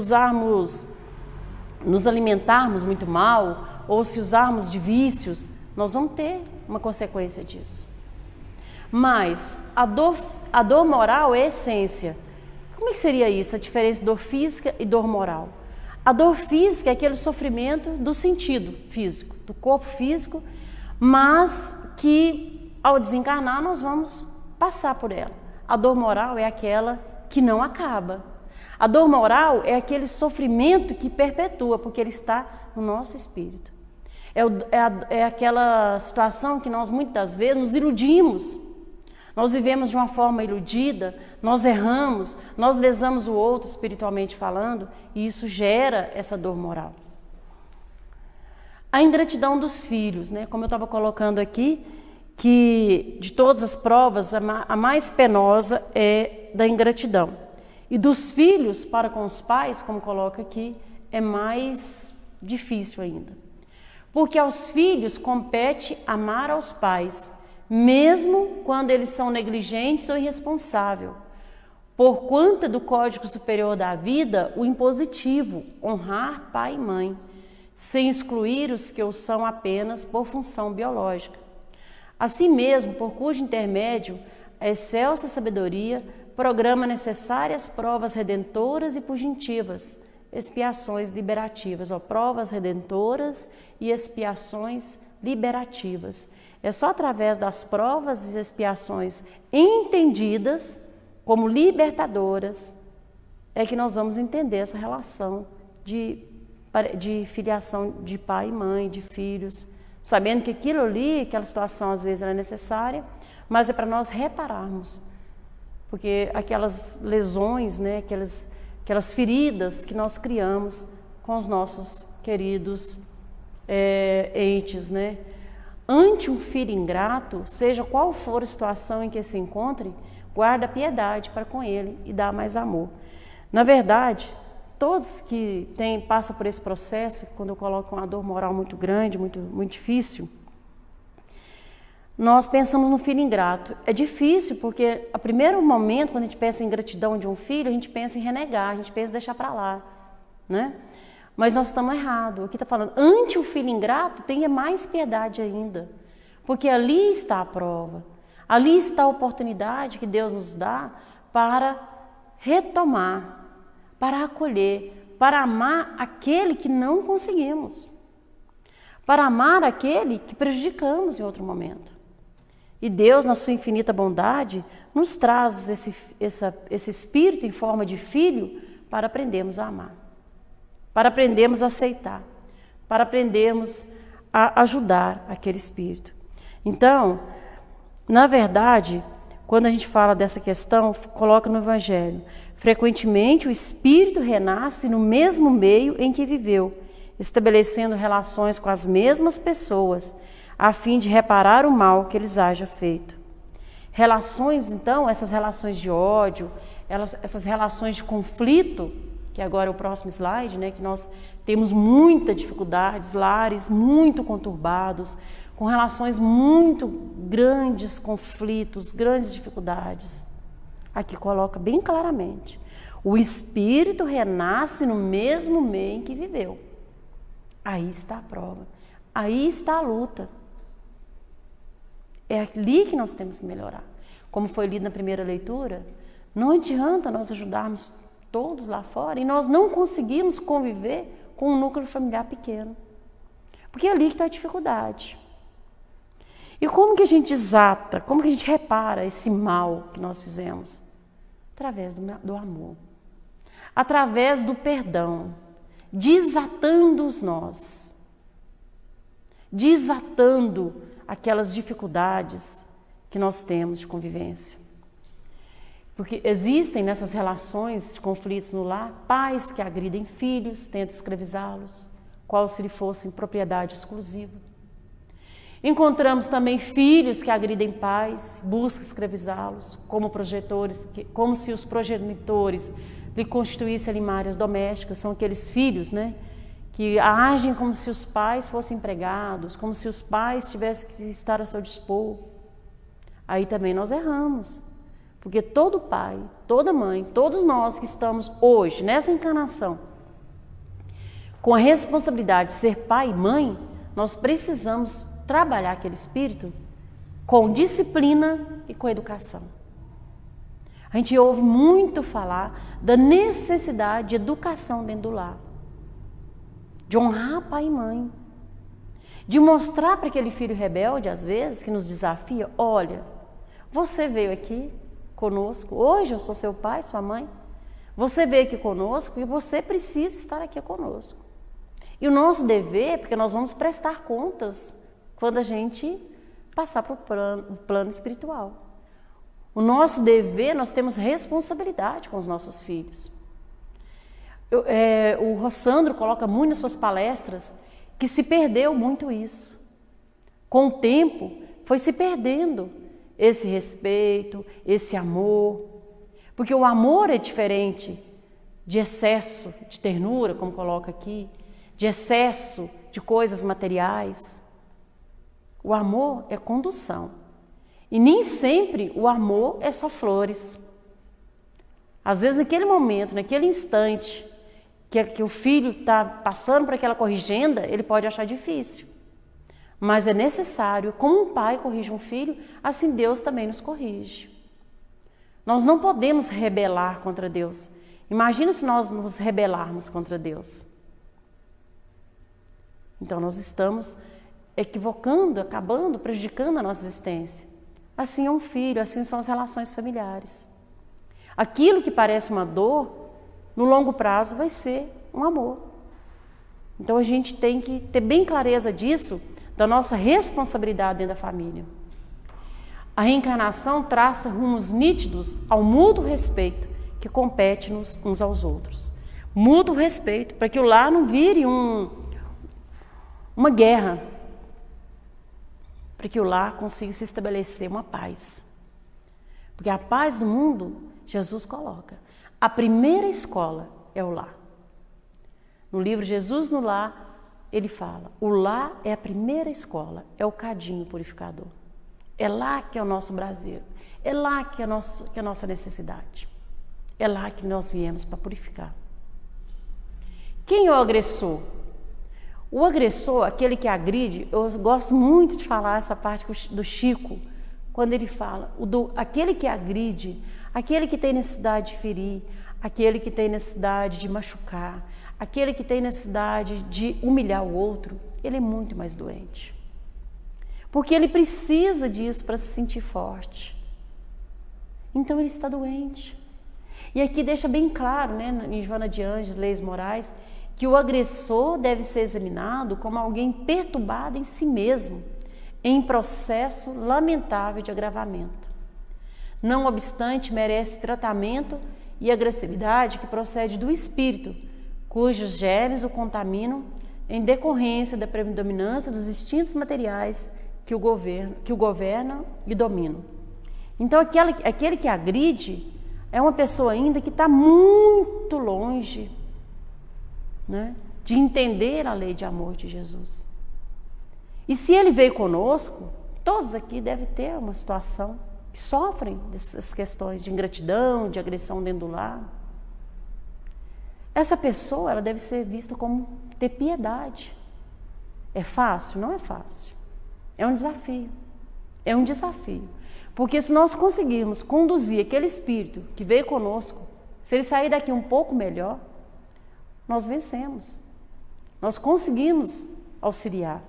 nos alimentarmos muito mal, ou se usarmos de vícios, nós vamos ter uma consequência disso. Mas a dor moral é a essência. Como é que seria isso, a diferença de dor física e dor moral? A dor física é aquele sofrimento do sentido físico, do corpo físico, mas que ao desencarnar nós vamos passar por ela. A dor moral é aquela que não acaba. A dor moral é aquele sofrimento que perpetua, porque ele está no nosso espírito. É aquela situação que nós muitas vezes nos iludimos. Nós vivemos de uma forma iludida, nós erramos, nós lesamos o outro espiritualmente falando, e isso gera essa dor moral. A ingratidão dos filhos, né? Como eu estava colocando aqui, que de todas as provas, a mais penosa é da ingratidão. E dos filhos para com os pais, como coloca aqui, é mais difícil ainda. Porque aos filhos compete amar aos pais, mesmo quando eles são negligentes ou irresponsáveis, por conta do Código Superior da Vida, o impositivo, honrar pai e mãe, sem excluir os que o são apenas por função biológica. Assim mesmo, por cujo intermédio a excelsa sabedoria programa necessárias provas redentoras e pugitivas, expiações liberativas, provas redentoras e expiações liberativas. É só através das provas e expiações entendidas como libertadoras é que nós vamos entender essa relação de filiação de pai e mãe, de filhos, sabendo que aquilo ali, aquela situação às vezes é necessária, mas é para nós repararmos, porque aquelas lesões, né, aquelas feridas que nós criamos com os nossos queridos entes, né? Ante um filho ingrato, seja qual for a situação em que se encontre, guarda piedade para com ele e dá mais amor. Na verdade, todos que passam por esse processo, quando eu coloco uma dor moral muito grande, muito, muito difícil, nós pensamos no filho ingrato. É difícil porque, a primeiro momento, quando a gente pensa em ingratidão de um filho, a gente pensa em renegar, a gente pensa em deixar para lá, né? Mas nós estamos errados. Aqui está falando, ante o filho ingrato, tenha mais piedade ainda. Porque ali está a prova. Ali está a oportunidade que Deus nos dá para retomar, para acolher, para amar aquele que não conseguimos. Para amar aquele que prejudicamos em outro momento. E Deus, na sua infinita bondade, nos traz esse espírito em forma de filho para aprendermos a amar. Para aprendermos a aceitar, para aprendermos a ajudar aquele espírito. Então, na verdade, quando a gente fala dessa questão, coloca no Evangelho, frequentemente o espírito renasce no mesmo meio em que viveu, estabelecendo relações com as mesmas pessoas, a fim de reparar o mal que eles haja feito. Relações, então, essas relações de ódio, essas relações de conflito, que agora é o próximo slide, né, que nós temos muita dificuldades, lares muito conturbados, com relações muito grandes, conflitos, grandes dificuldades. Aqui coloca bem claramente, o espírito renasce no mesmo meio em que viveu. Aí está a prova, aí está a luta. É ali que nós temos que melhorar. Como foi lido na primeira leitura, não adianta nós ajudarmos todos lá fora e nós não conseguimos conviver com um núcleo familiar pequeno. Porque é ali que está a dificuldade. E como que a gente desata, como que a gente repara esse mal que nós fizemos? Através do amor. Através do perdão. Desatando os nós. Desatando aquelas dificuldades que nós temos de convivência. Porque existem nessas relações de conflitos no lar, pais que agridem filhos, tentam escravizá-los, qual se lhe fossem propriedade exclusiva. Encontramos também filhos que agridem pais, buscam escravizá-los, como se os progenitores lhe constituíssem animárias domésticas, são aqueles filhos, né, que agem como se os pais fossem empregados, como se os pais tivessem que estar a seu dispor. Aí também nós erramos. Porque todo pai, toda mãe, todos nós que estamos hoje, nessa encarnação, com a responsabilidade de ser pai e mãe, nós precisamos trabalhar aquele espírito com disciplina e com educação. A gente ouve muito falar da necessidade de educação dentro do lar, de honrar pai e mãe, de mostrar para aquele filho rebelde, às vezes, que nos desafia, olha, você veio aqui conosco, hoje eu sou seu pai, sua mãe, você veio aqui conosco e você precisa estar aqui conosco. E o nosso dever, porque nós vamos prestar contas quando a gente passar para o plano espiritual. O nosso dever, nós temos responsabilidade com os nossos filhos. O Rossandro coloca muito nas suas palestras que se perdeu muito isso. Com o tempo, foi se perdendo esse respeito, esse amor. Porque o amor é diferente de excesso de ternura, como coloca aqui, de excesso de coisas materiais. O amor é condução. E nem sempre o amor é só flores. Às vezes, naquele momento, naquele instante, que o filho está passando por aquela corrigenda, ele pode achar difícil. Mas é necessário, como um pai corrige um filho, assim Deus também nos corrige. Nós não podemos rebelar contra Deus. Imagina se nós nos rebelarmos contra Deus. Então nós estamos equivocando, acabando, prejudicando a nossa existência. Assim é um filho, assim são as relações familiares. Aquilo que parece uma dor, no longo prazo vai ser um amor. Então a gente tem que ter bem clareza disso, da nossa responsabilidade dentro da família. A reencarnação traça rumos nítidos ao mútuo respeito que compete-nos uns aos outros. Mútuo respeito, para que o lar não vire uma guerra, para que o lar consiga se estabelecer uma paz. Porque a paz do mundo, Jesus coloca. A primeira escola é o lar. No livro Jesus no Lar, ele fala, o lar é a primeira escola, é o cadinho purificador. É lá que é o nosso braseiro, é lá que é a nossa necessidade. É lá que nós viemos para purificar. Quem é o agressor? O agressor, aquele que agride, eu gosto muito de falar essa parte do Chico, quando ele fala, aquele que agride, aquele que tem necessidade de ferir, aquele que tem necessidade de machucar, aquele que tem necessidade de humilhar o outro, ele é muito mais doente. Porque ele precisa disso para se sentir forte. Então ele está doente. E aqui deixa bem claro, né, em Joana de Ângeles, Leis Morais, que o agressor deve ser examinado como alguém perturbado em si mesmo, em processo lamentável de agravamento. Não obstante, merece tratamento e agressividade que procede do espírito, cujos germes o contaminam em decorrência da predominância dos instintos materiais que o governam e dominam. Então, aquele que agride é uma pessoa ainda que está muito longe, né, de entender a lei de amor de Jesus. E se ele veio conosco, todos aqui devem ter uma situação que sofrem dessas questões de ingratidão, de agressão dentro do lar. Essa pessoa, ela deve ser vista como ter piedade. É fácil? Não é fácil. É um desafio. É um desafio. Porque se nós conseguirmos conduzir aquele espírito que veio conosco, se ele sair daqui um pouco melhor, nós vencemos. Nós conseguimos auxiliar.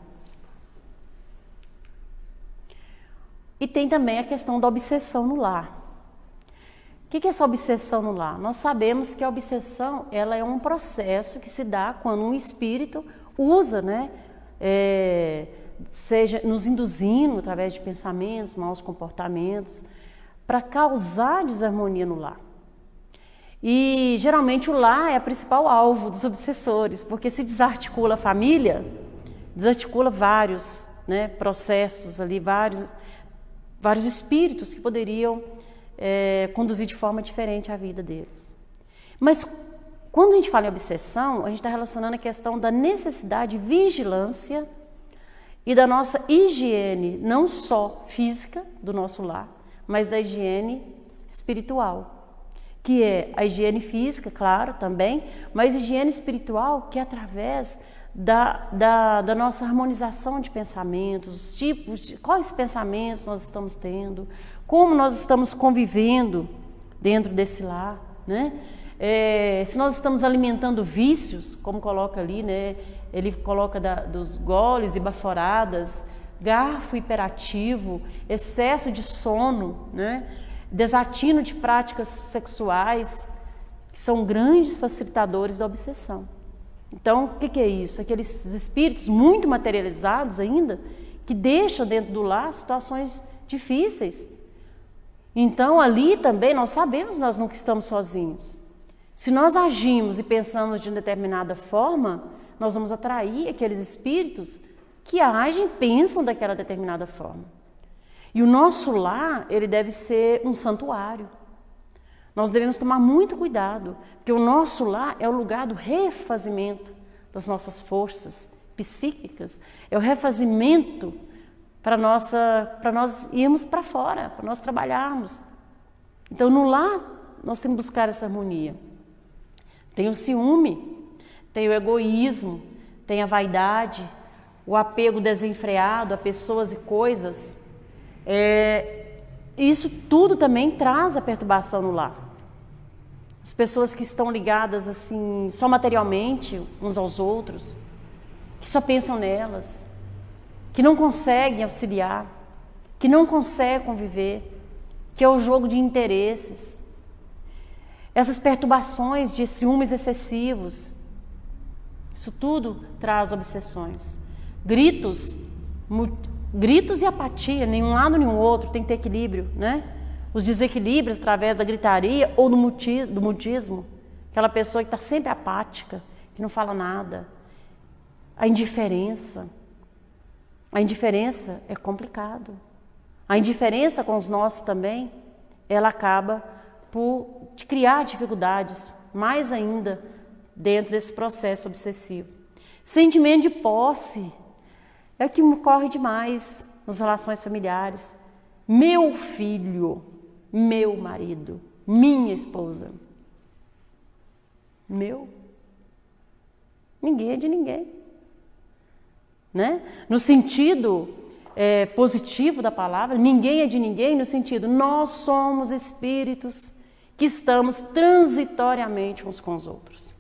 E tem também a questão da obsessão no lar. O que é essa obsessão no lar? Nós sabemos que a obsessão, ela é um processo que se dá quando um espírito usa, né, seja nos induzindo através de pensamentos, maus comportamentos, para causar desarmonia no lar. E geralmente o lar é o principal alvo dos obsessores, porque se desarticula a família, desarticula vários, né, processos ali, vários espíritos que poderiam conduzir de forma diferente a vida deles. Mas quando a gente fala em obsessão, a gente está relacionando a questão da necessidade de vigilância e da nossa higiene, não só física do nosso lar, mas da higiene espiritual, que é a higiene física, claro, também, mas higiene espiritual que é através da nossa harmonização de pensamentos, os tipos, quais pensamentos nós estamos tendo, como nós estamos convivendo dentro desse lar, né? Se nós estamos alimentando vícios, como coloca ali, né? Ele coloca dos goles e baforadas, garfo hiperativo, excesso de sono, né? Desatino de práticas sexuais, que são grandes facilitadores da obsessão. Então, o que é isso? Aqueles espíritos muito materializados ainda, que deixam dentro do lar situações difíceis. Então, ali também nós sabemos que nós nunca estamos sozinhos. Se nós agimos e pensamos de uma determinada forma, nós vamos atrair aqueles espíritos que agem e pensam daquela determinada forma. E o nosso lar, ele deve ser um santuário. Nós devemos tomar muito cuidado, porque o nosso lar é o lugar do refazimento das nossas forças psíquicas, é o refazimento para nós irmos para fora, para nós trabalharmos. Então, no lar, nós temos que buscar essa harmonia. Tem o ciúme, tem o egoísmo, tem a vaidade, o apego desenfreado a pessoas e coisas. isso tudo também traz a perturbação no lar. As pessoas que estão ligadas assim, só materialmente uns aos outros, que só pensam nelas, que não conseguem auxiliar, que não conseguem conviver, que é o jogo de interesses. Essas perturbações de ciúmes excessivos, isso tudo traz obsessões. Gritos e apatia, nenhum lado nem o outro, tem que ter equilíbrio, né? Os desequilíbrios através da gritaria ou do mutismo, aquela pessoa que está sempre apática, que não fala nada. A indiferença é complicado. A indiferença com os nossos também, ela acaba por criar dificuldades, mais ainda, dentro desse processo obsessivo. Sentimento de posse é o que ocorre demais nas relações familiares. Meu filho, meu marido, minha esposa. Meu. Ninguém é de ninguém. Né? No sentido positivo da palavra, ninguém é de ninguém, no sentido, nós somos espíritos que estamos transitoriamente uns com os outros.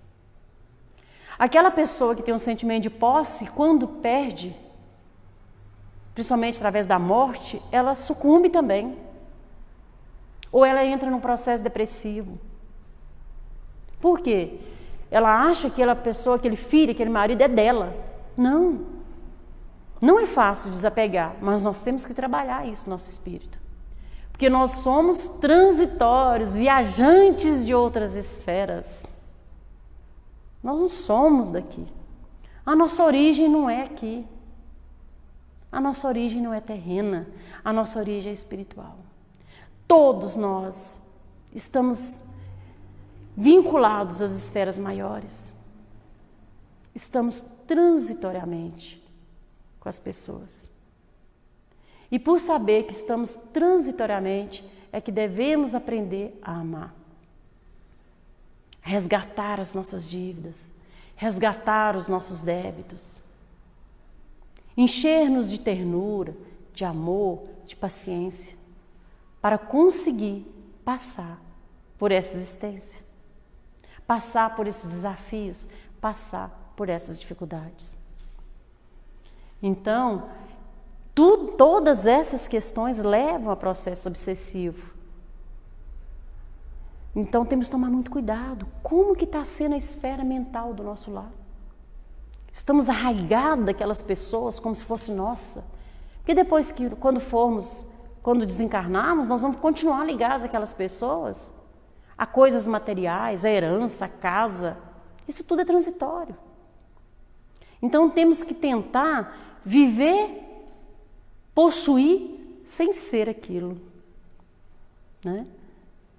Aquela pessoa que tem um sentimento de posse, quando perde, principalmente através da morte, ela sucumbe também. Ou ela entra num processo depressivo. Por quê? Ela acha que aquela pessoa, aquele filho, aquele marido é dela. Não. Não é fácil desapegar, mas nós temos que trabalhar isso no nosso espírito. Porque nós somos transitórios, viajantes de outras esferas. Nós não somos daqui. A nossa origem não é aqui. A nossa origem não é terrena. A nossa origem é espiritual. Todos nós estamos vinculados às esferas maiores. Estamos transitoriamente com as pessoas. E por saber que estamos transitoriamente, é que devemos aprender a amar. Resgatar as nossas dívidas, resgatar os nossos débitos. Encher-nos de ternura, de amor, de paciência, para conseguir passar por essa existência, passar por esses desafios, passar por essas dificuldades. Então, todas essas questões levam a processo obsessivo. Então, temos que tomar muito cuidado. Como que está sendo a esfera mental do nosso lar? Estamos arraigados daquelas pessoas como se fosse nossa. Porque depois que, quando desencarnarmos, nós vamos continuar ligados àquelas pessoas, a coisas materiais, a herança, a casa. Isso tudo é transitório. Então, temos que tentar viver, possuir, sem ser aquilo. Né?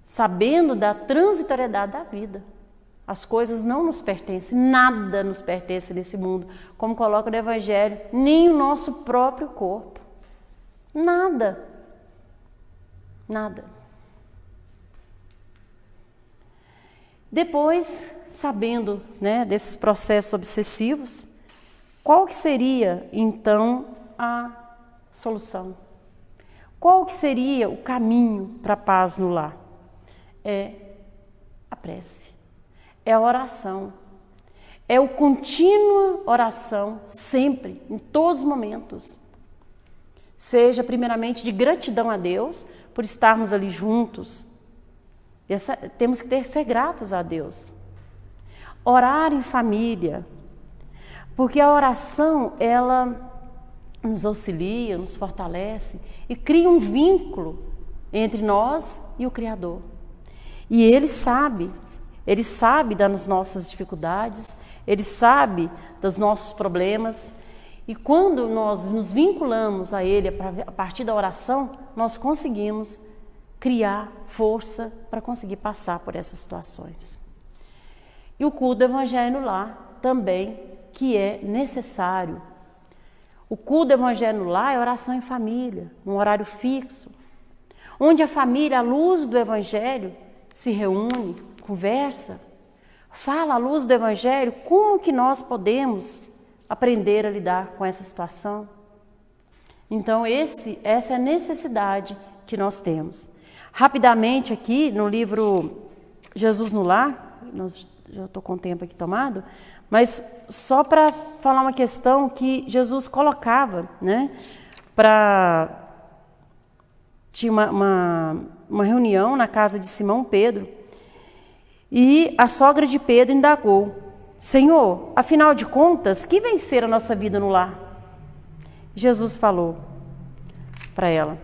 Sabendo da transitoriedade da vida. As coisas não nos pertencem, nada nos pertence nesse mundo. Como coloca no Evangelho, nem o nosso próprio corpo. Nada. Nada. Depois, sabendo, né, desses processos obsessivos, qual que seria, então, a solução? Qual que seria o caminho para a paz no lar? É a prece, é a oração, é a contínua oração, sempre, em todos os momentos. Seja primeiramente de gratidão a Deus por estarmos ali juntos. Temos que ser gratos a Deus. Orar em família, porque a oração, ela nos auxilia, nos fortalece e cria um vínculo entre nós e o Criador. E Ele sabe das nossas dificuldades, Ele sabe dos nossos problemas. E quando nós nos vinculamos a Ele a partir da oração, nós conseguimos criar força para conseguir passar por essas situações. E o culto do Evangelho no lar também, que é necessário. O culto do Evangelho no lar é oração em família, num horário fixo, onde a família, à luz do Evangelho, se reúne, conversa, fala à luz do Evangelho como que nós podemos aprender a lidar com essa situação. Então, essa é a necessidade que nós temos. Rapidamente aqui no livro Jesus no Lar, já estou com o tempo aqui tomado, mas só para falar uma questão que Jesus colocava, né? Tinha uma reunião na casa de Simão Pedro e a sogra de Pedro indagou: Senhor, afinal de contas, que vai ser a nossa vida no lar? Jesus falou para ela: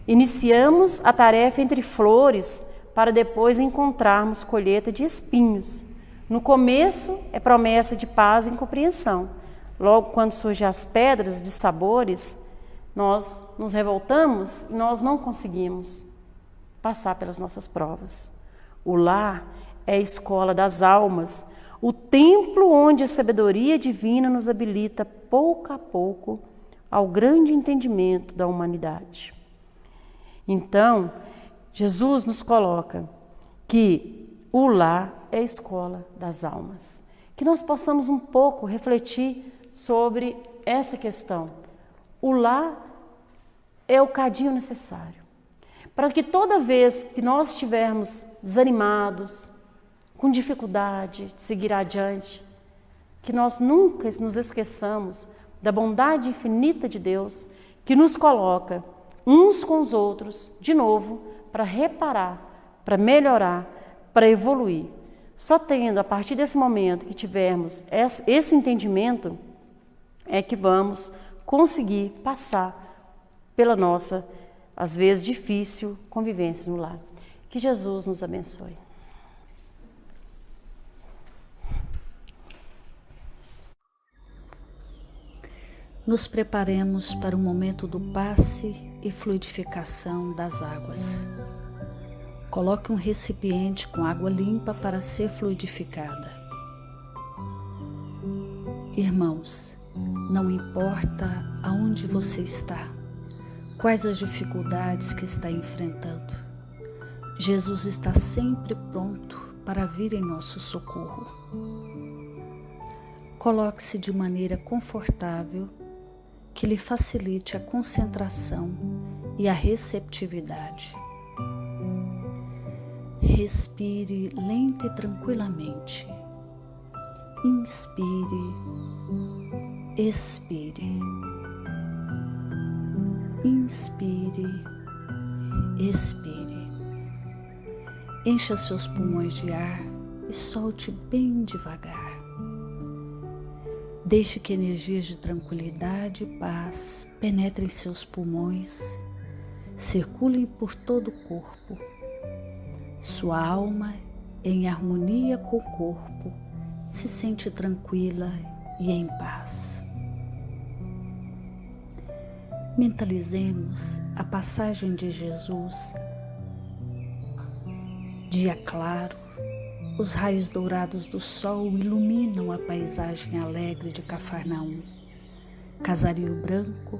iniciamos a tarefa entre flores para depois encontrarmos colheita de espinhos. No começo é promessa de paz e compreensão. Logo, quando surgem as pedras de sabores, nós nos revoltamos e nós não conseguimos passar pelas nossas provas. O lar é a escola das almas, o templo onde a sabedoria divina nos habilita pouco a pouco ao grande entendimento da humanidade. Então, Jesus nos coloca que o lar é a escola das almas. Que nós possamos um pouco refletir sobre essa questão. O lar é o cadinho necessário para que toda vez que nós estivermos desanimados, com dificuldade de seguir adiante, que nós nunca nos esqueçamos da bondade infinita de Deus que nos coloca uns com os outros de novo para reparar, para melhorar, para evoluir. Só tendo, a partir desse momento que tivermos esse entendimento, é que vamos conseguir passar pela nossa, às vezes, difícil convivência no lar. Que Jesus nos abençoe. Nos preparemos para o momento do passe e fluidificação das águas. Coloque um recipiente com água limpa para ser fluidificada. Irmãos, não importa aonde você está, quais as dificuldades que está enfrentando, Jesus está sempre pronto para vir em nosso socorro. Coloque-se de maneira confortável, que lhe facilite a concentração e a receptividade. Respire lenta e tranquilamente. Inspire, expire. Inspire, expire. Encha seus pulmões de ar e solte bem devagar. Deixe que energias de tranquilidade e paz penetrem seus pulmões, circulem por todo o corpo. Sua alma, em harmonia com o corpo, se sente tranquila e em paz. Mentalizemos a passagem de Jesus. Dia claro, os raios dourados do sol iluminam a paisagem alegre de Cafarnaum. Casario branco,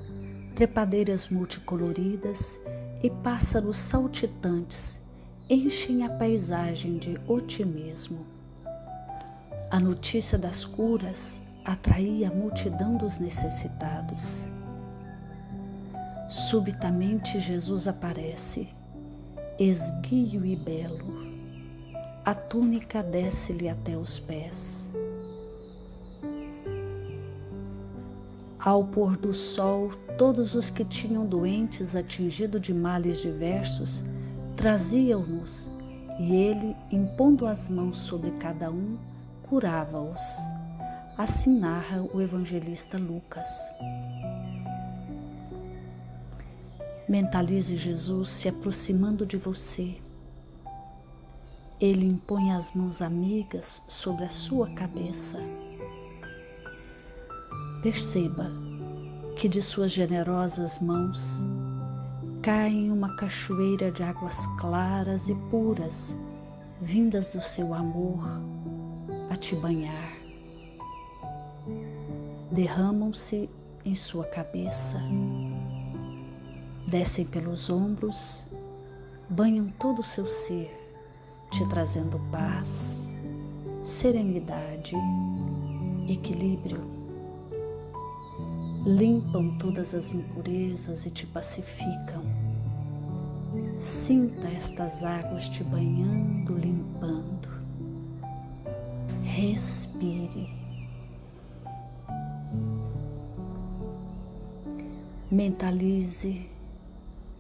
trepadeiras multicoloridas e pássaros saltitantes enchem a paisagem de otimismo. A notícia das curas atraía a multidão dos necessitados. Subitamente Jesus aparece, esguio e belo. A túnica desce-lhe até os pés. Ao pôr do sol, todos os que tinham doentes atingidos de males diversos traziam-nos, e ele, impondo as mãos sobre cada um, curava-os. Assim narra o evangelista Lucas. Mentalize Jesus se aproximando de você. Ele impõe as mãos amigas sobre a sua cabeça. Perceba que de suas generosas mãos cai uma cachoeira de águas claras e puras, vindas do seu amor a te banhar. Derramam-se em sua cabeça, descem pelos ombros, banham todo o seu ser, te trazendo paz, serenidade, equilíbrio. Limpam todas as impurezas e te pacificam. Sinta estas águas te banhando, limpando. Respire. Mentalize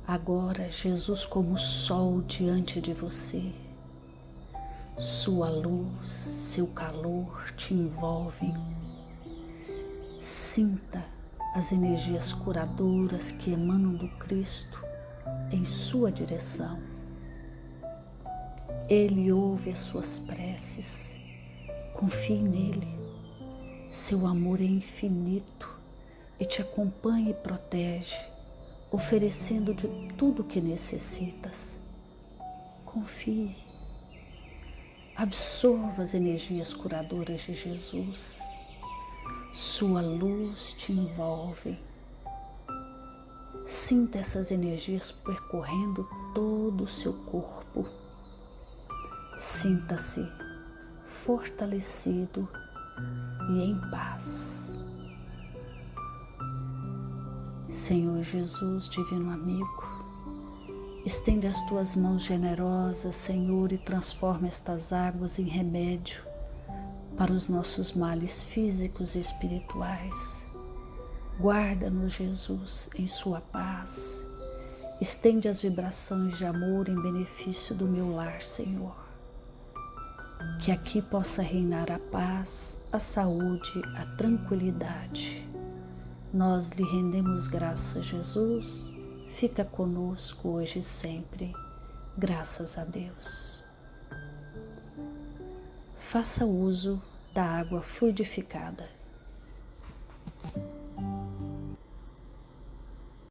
agora Jesus como sol diante de você. Sua luz, seu calor te envolvem. Sinta as energias curadoras que emanam do Cristo em sua direção. Ele ouve as suas preces. Confie nele. Seu amor é infinito e te acompanha e protege, oferecendo de tudo o que necessitas. Confie. Absorva as energias curadoras de Jesus. Sua luz te envolve. Sinta essas energias percorrendo todo o seu corpo. Sinta-se fortalecido e em paz. Senhor Jesus, divino amigo, estende as tuas mãos generosas, Senhor, e transforma estas águas em remédio para os nossos males físicos e espirituais. Guarda-nos, Jesus, em sua paz. Estende as vibrações de amor em benefício do meu lar, Senhor. Que aqui possa reinar a paz, a saúde, a tranquilidade. Nós lhe rendemos graças, Jesus. Fica conosco hoje e sempre. Graças a Deus. Faça uso da água fluidificada.